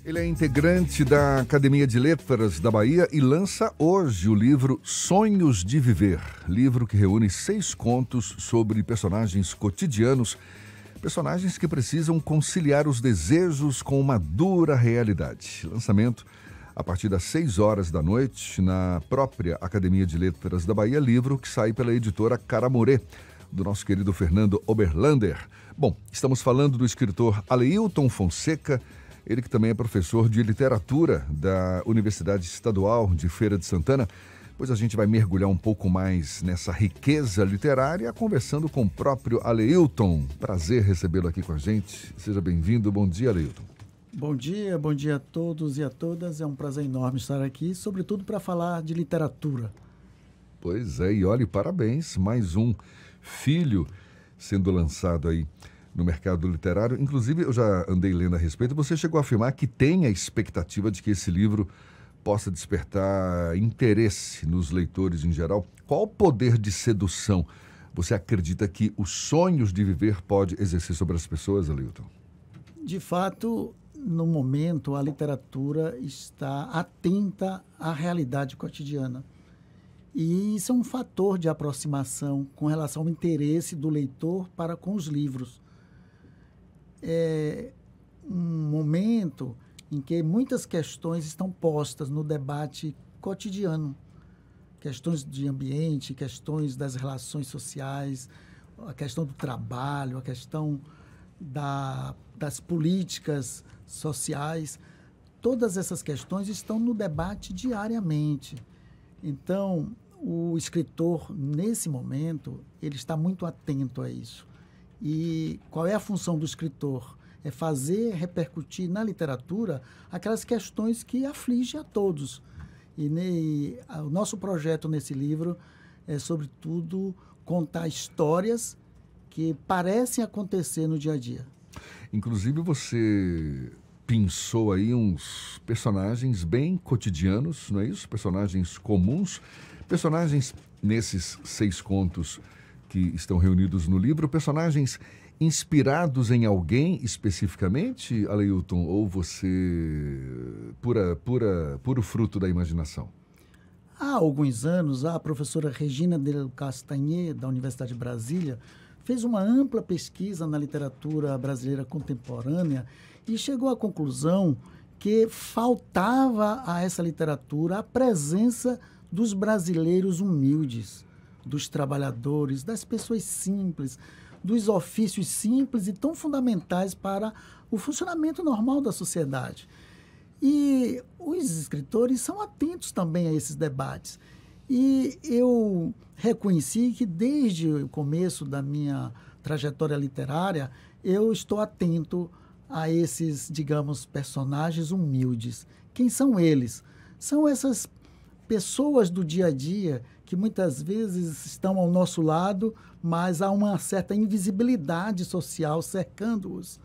Ele é integrante da Academia de Letras da Bahia e lança hoje o livro Sonhos de Viver, livro que reúne 6 contos sobre personagens cotidianos, personagens que precisam conciliar os desejos com uma dura realidade. Lançamento a partir das 6 horas da noite na própria Academia de Letras da Bahia, livro que sai pela editora Caramorê, do nosso querido Fernando Oberlander. Bom, estamos falando do escritor Aleilton Fonseca, ele que também é professor de literatura da Universidade Estadual de Feira de Santana. Pois a gente vai mergulhar um pouco mais nessa riqueza literária, conversando com o próprio Aleilton. Prazer recebê-lo aqui com a gente. Seja bem-vindo. Bom dia, Aleilton. Bom dia a todos e a todas. É um prazer enorme estar aqui, sobretudo para falar de literatura. Pois é, e olha, parabéns, mais um filho sendo lançado aí no mercado literário. Inclusive, eu já andei lendo a respeito. Você chegou a afirmar que tem a expectativa de que esse livro possa despertar interesse nos leitores em geral. Qual o poder de sedução você acredita que os Sonhos de Viver pode exercer sobre as pessoas, Aleilton? De fato, no momento, a literatura está atenta à realidade cotidiana. E isso é um fator de aproximação com relação ao interesse do leitor para com os livros. É um momento em que muitas questões estão postas no debate cotidiano. Questões de ambiente, questões das relações sociais, a questão do trabalho, a questão das políticas sociais. Todas essas questões estão no debate diariamente. Então, o escritor, nesse momento, ele está muito atento a isso. E qual é a função do escritor? É fazer repercutir na literatura aquelas questões que afligem a todos. E o nosso projeto nesse livro é, sobretudo, contar histórias que parecem acontecer no dia a dia. Inclusive, você pensou aí uns personagens bem cotidianos, não é isso? Personagens comuns, personagens nesses 6 contos que estão reunidos no livro, personagens inspirados em alguém especificamente, Aleilton, ou você puro fruto da imaginação? Há alguns anos, a professora Regina Del Castagnet, da Universidade de Brasília, fez uma ampla pesquisa na literatura brasileira contemporânea e chegou à conclusão que faltava a essa literatura a presença dos brasileiros humildes, dos trabalhadores, das pessoas simples, dos ofícios simples e tão fundamentais para o funcionamento normal da sociedade. E os escritores são atentos também a esses debates. E eu reconheci que desde o começo da minha trajetória literária, eu estou atento a esses, digamos, personagens humildes. Quem são eles? São essas pessoas do dia a dia que muitas vezes estão ao nosso lado, mas há uma certa invisibilidade social cercando-os.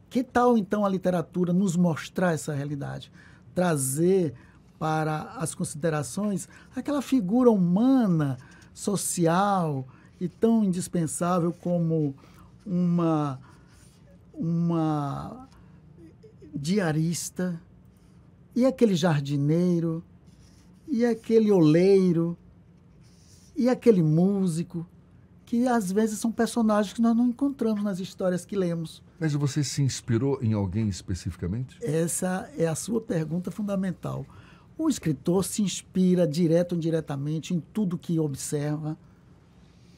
Que tal, então, a literatura nos mostrar essa realidade? Trazer para as considerações aquela figura humana, social e tão indispensável como uma diarista, e aquele jardineiro, e aquele oleiro, e aquele músico, que às vezes são personagens que nós não encontramos nas histórias que lemos. Mas você se inspirou em alguém especificamente? Essa é a sua pergunta fundamental. O escritor se inspira direto ou indiretamente em tudo que observa,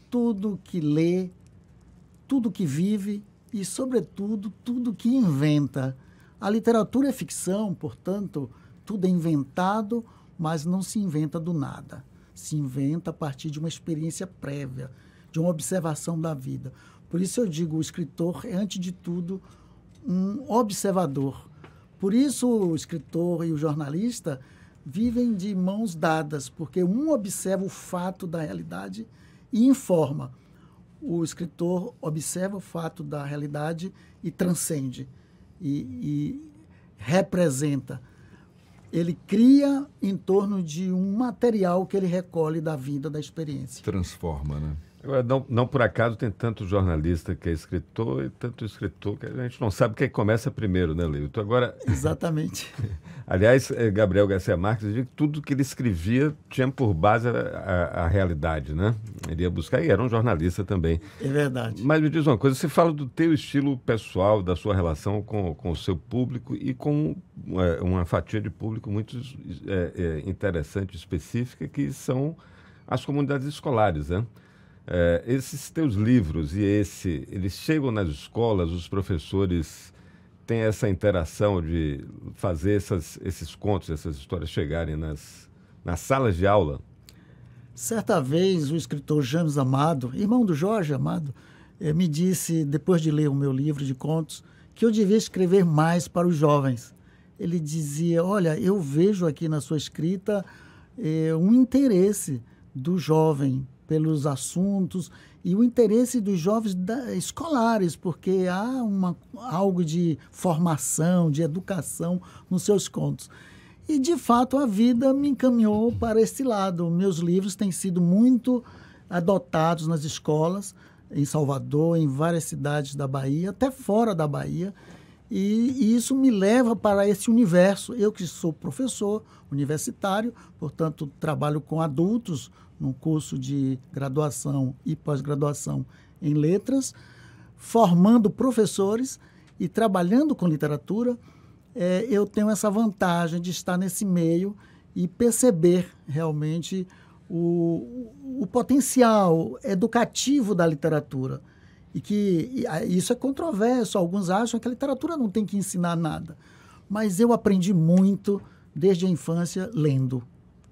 tudo que lê, tudo que vive e, sobretudo, tudo que inventa. A literatura é ficção, portanto, tudo é inventado, mas não se inventa do nada. Se inventa a partir de uma experiência prévia, de uma observação da vida. Por isso eu digo, o escritor é, antes de tudo, um observador. Por isso o escritor e o jornalista vivem de mãos dadas, porque um observa o fato da realidade e informa. O escritor observa o fato da realidade e transcende, e representa. Ele cria em torno de um material que ele recolhe da vida, da experiência. Transforma, né? Agora, não por acaso tem tanto jornalista que é escritor e tanto escritor que a gente não sabe quem começa primeiro, né, Leilton? Agora, Exatamente. aliás, Gabriel Garcia Marques dizia que tudo que ele escrevia tinha por base a realidade, né? Ele ia buscar, e era um jornalista também. É verdade. Mas me diz uma coisa, você fala do teu estilo pessoal, da sua relação com o seu público e com uma fatia de público muito interessante, específica, que são as comunidades escolares, né? Esses teus livros eles chegam nas escolas, os professores têm essa interação de fazer esses contos, essas histórias chegarem nas salas de aula? Certa vez, o escritor James Amado, irmão do Jorge Amado, me disse, depois de ler o meu livro de contos, que eu devia escrever mais para os jovens. Ele dizia, olha, eu vejo aqui na sua escrita um interesse do jovem pelos assuntos e o interesse dos jovens escolares, porque há algo de formação, de educação nos seus contos. E, de fato, a vida me encaminhou para esse lado. Meus livros têm sido muito adotados nas escolas, em Salvador, em várias cidades da Bahia, até fora da Bahia, e isso me leva para esse universo. Eu que sou professor universitário, portanto, trabalho com adultos, num curso de graduação e pós-graduação em letras, formando professores e trabalhando com literatura, eu tenho essa vantagem de estar nesse meio e perceber realmente o potencial educativo da literatura. E que isso é controverso, alguns acham que a literatura não tem que ensinar nada. Mas eu aprendi muito desde a infância lendo,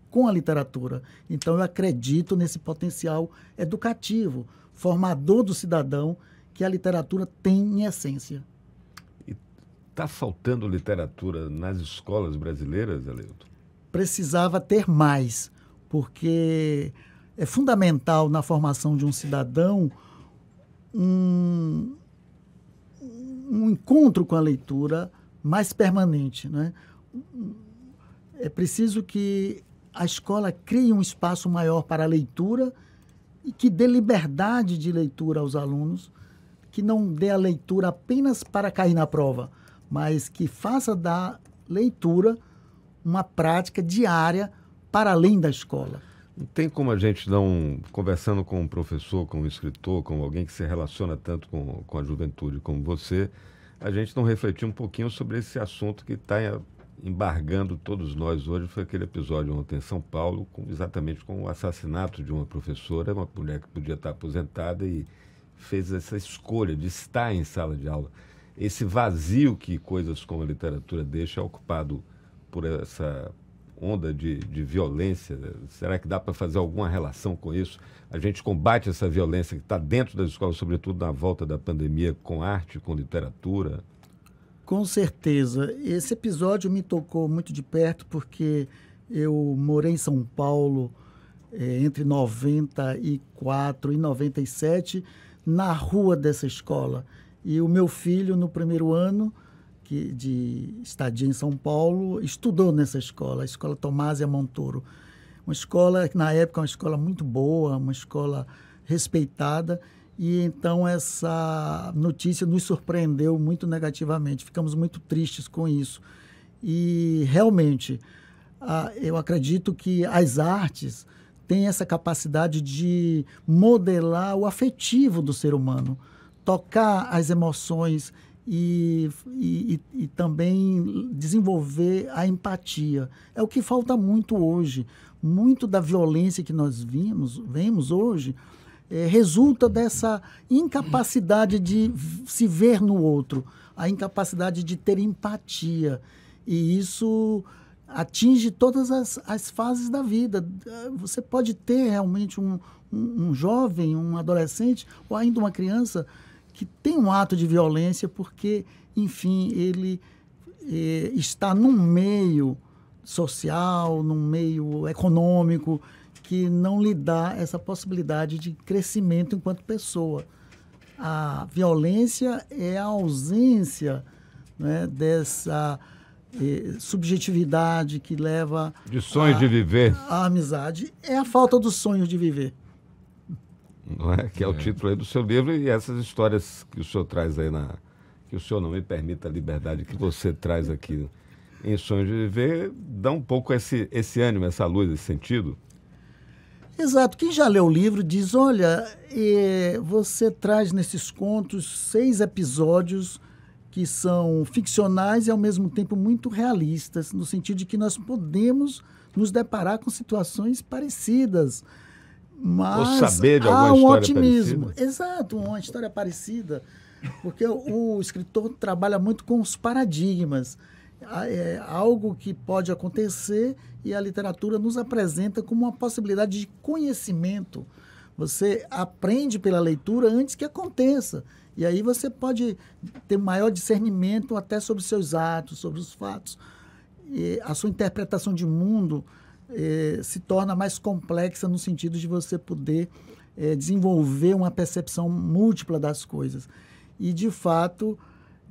com a literatura. Então, eu acredito nesse potencial educativo, formador do cidadão, que a literatura tem em essência. E está faltando literatura nas escolas brasileiras, Leilton? Precisava ter mais, porque é fundamental na formação de um cidadão um encontro com a leitura mais permanente, né? É preciso que a escola crie um espaço maior para a leitura e que dê liberdade de leitura aos alunos, que não dê a leitura apenas para cair na prova, mas que faça da leitura uma prática diária para além da escola. Não tem como a gente não, conversando com um professor, com um escritor, com alguém que se relaciona tanto com a juventude como você, a gente não refletir um pouquinho sobre esse assunto que está embargando todos nós hoje. Foi aquele episódio ontem em São Paulo, exatamente com o assassinato de uma professora, uma mulher que podia estar aposentada e fez essa escolha de estar em sala de aula. Esse vazio que coisas como a literatura deixa ocupado por essa onda de violência. Será que dá para fazer alguma relação com isso? A gente combate essa violência que está dentro das escolas, sobretudo na volta da pandemia, com arte, com literatura? Com certeza. Esse episódio me tocou muito de perto porque eu morei em São Paulo entre 94 e 97, na rua dessa escola. E o meu filho, no primeiro ano de estadia em São Paulo, estudou nessa escola, a Escola Tomásia Montoro. Uma escola, na época, uma escola muito boa, uma escola respeitada. E então essa notícia nos surpreendeu muito negativamente. Ficamos muito tristes com isso. E realmente, eu acredito que as artes têm essa capacidade de modelar o afetivo do ser humano, tocar as emoções e também desenvolver a empatia. É o que falta muito hoje. Muito da violência que nós vemos hoje resulta dessa incapacidade de se ver no outro, a incapacidade de ter empatia. E isso atinge todas as fases da vida. Você pode ter realmente um jovem, um adolescente ou ainda uma criança que tem um ato de violência porque, enfim, ele está num meio social, num meio econômico, que não lhe dá essa possibilidade de crescimento enquanto pessoa. A violência é a ausência, né, dessa subjetividade que leva... De sonho de viver. A amizade. É a falta do sonho de viver. não é? Que é o título aí do seu livro, e essas histórias que o senhor traz aí que o senhor não me permita a liberdade que você traz aqui em Sonhos de Viver, dá um pouco esse ânimo, essa luz, esse sentido. Exato. Quem já leu o livro diz, olha, você traz nesses contos 6 episódios que são ficcionais e ao mesmo tempo muito realistas, no sentido de que nós podemos nos deparar com situações parecidas, mas ou saber de alguma há um história otimismo. parecida. Exato, uma história parecida, porque o escritor trabalha muito com os paradigmas. É algo que pode acontecer e a literatura nos apresenta como uma possibilidade de conhecimento. Você aprende pela leitura antes que aconteça. E aí você pode ter maior discernimento até sobre seus atos, sobre os fatos. E a sua interpretação de mundo se torna mais complexa no sentido de você poder desenvolver uma percepção múltipla das coisas. E, de fato,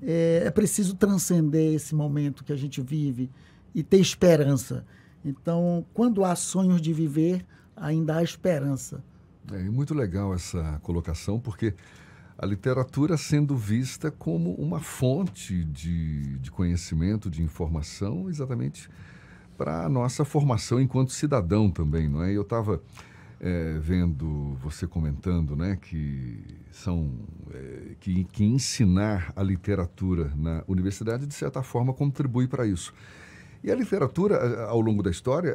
é preciso transcender esse momento que a gente vive e ter esperança. Então, quando há sonhos de viver, ainda há esperança. É muito legal essa colocação, porque a literatura sendo vista como uma fonte de conhecimento, de informação, exatamente para a nossa formação enquanto cidadão também, não é? Eu estava vendo você comentando, né, que ensinar a literatura na universidade, de certa forma, contribui para isso. E a literatura, ao longo da história,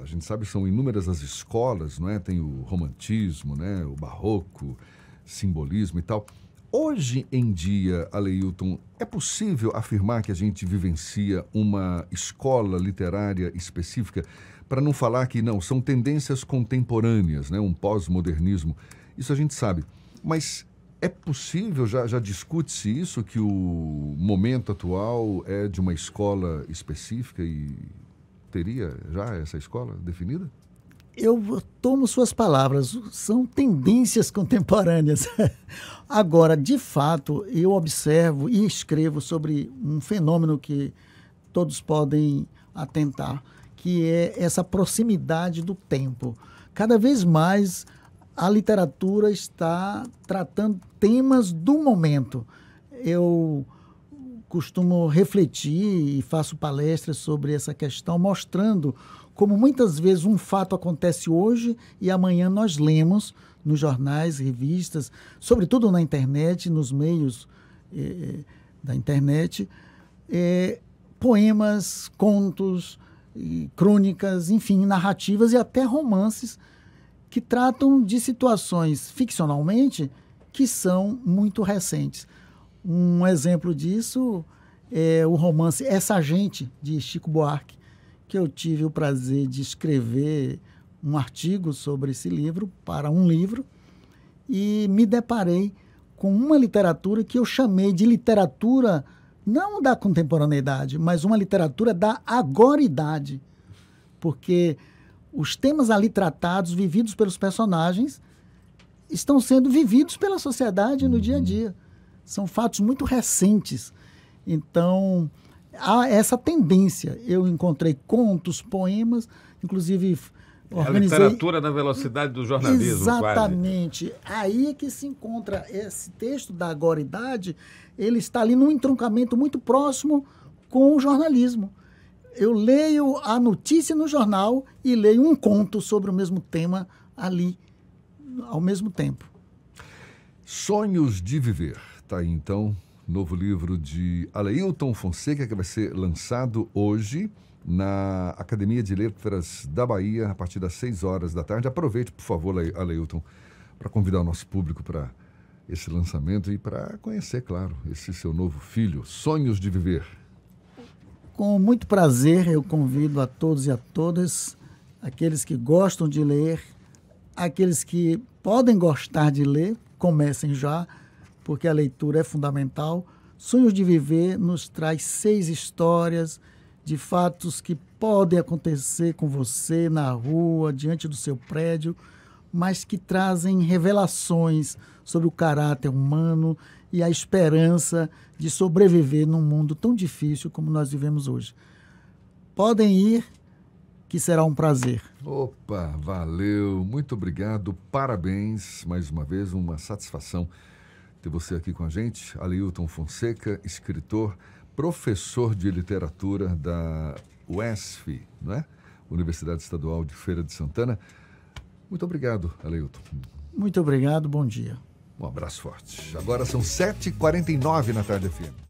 a gente sabe, são inúmeras as escolas, não é? Tem o romantismo, né, o barroco, simbolismo e tal. Hoje em dia, Aleilton, é possível afirmar que a gente vivencia uma escola literária específica, para não falar que não, são tendências contemporâneas, né, um pós-modernismo, isso a gente sabe. Mas é possível, já discute-se isso, que o momento atual é de uma escola específica e teria já essa escola definida? Eu tomo suas palavras, são tendências contemporâneas. Agora, de fato, eu observo e escrevo sobre um fenômeno que todos podem atentar, que é essa proximidade do tempo. Cada vez mais a literatura está tratando temas do momento. Eu costumo refletir e faço palestras sobre essa questão, mostrando como muitas vezes um fato acontece hoje e amanhã nós lemos nos jornais, revistas, sobretudo na internet, nos meios da internet, poemas, contos, crônicas, enfim, narrativas e até romances que tratam de situações ficcionalmente que são muito recentes. Um exemplo disso é o romance Essa Gente, de Chico Buarque, que eu tive o prazer de escrever um artigo sobre esse livro para um livro e me deparei com uma literatura que eu chamei de literatura não da contemporaneidade, mas uma literatura da agoridade, porque os temas ali tratados, vividos pelos personagens, estão sendo vividos pela sociedade no dia a dia. São fatos muito recentes. Então, há essa tendência. Eu encontrei contos, poemas, inclusive organizei... A literatura na velocidade do jornalismo, exatamente. Quase. Aí é que se encontra esse texto da agoridade, ele está ali num entroncamento muito próximo com o jornalismo. Eu leio a notícia no jornal e leio um conto sobre o mesmo tema ali, ao mesmo tempo. Sonhos de Viver. Está aí, então, novo livro de Aleilton Fonseca, que vai ser lançado hoje na Academia de Letras da Bahia, a partir das 6 horas da tarde. Aproveite, por favor, Aleilton, para convidar o nosso público para esse lançamento e para conhecer, claro, esse seu novo filho, Sonhos de Viver. Com muito prazer, eu convido a todos e a todas, aqueles que gostam de ler, aqueles que podem gostar de ler, comecem já, porque a leitura é fundamental. Sonhos de Viver nos traz 6 histórias de fatos que podem acontecer com você na rua, diante do seu prédio, mas que trazem revelações sobre o caráter humano e a esperança de sobreviver num mundo tão difícil como nós vivemos hoje. Podem ir que será um prazer. Opa, valeu, muito obrigado, parabéns, mais uma vez, uma satisfação ter você aqui com a gente. Aleilton Fonseca, escritor, professor de literatura da UESF, não é? Universidade Estadual de Feira de Santana. Muito obrigado, Aleilton. Muito obrigado, bom dia. Um abraço forte. Agora são 7h49 na tarde FM.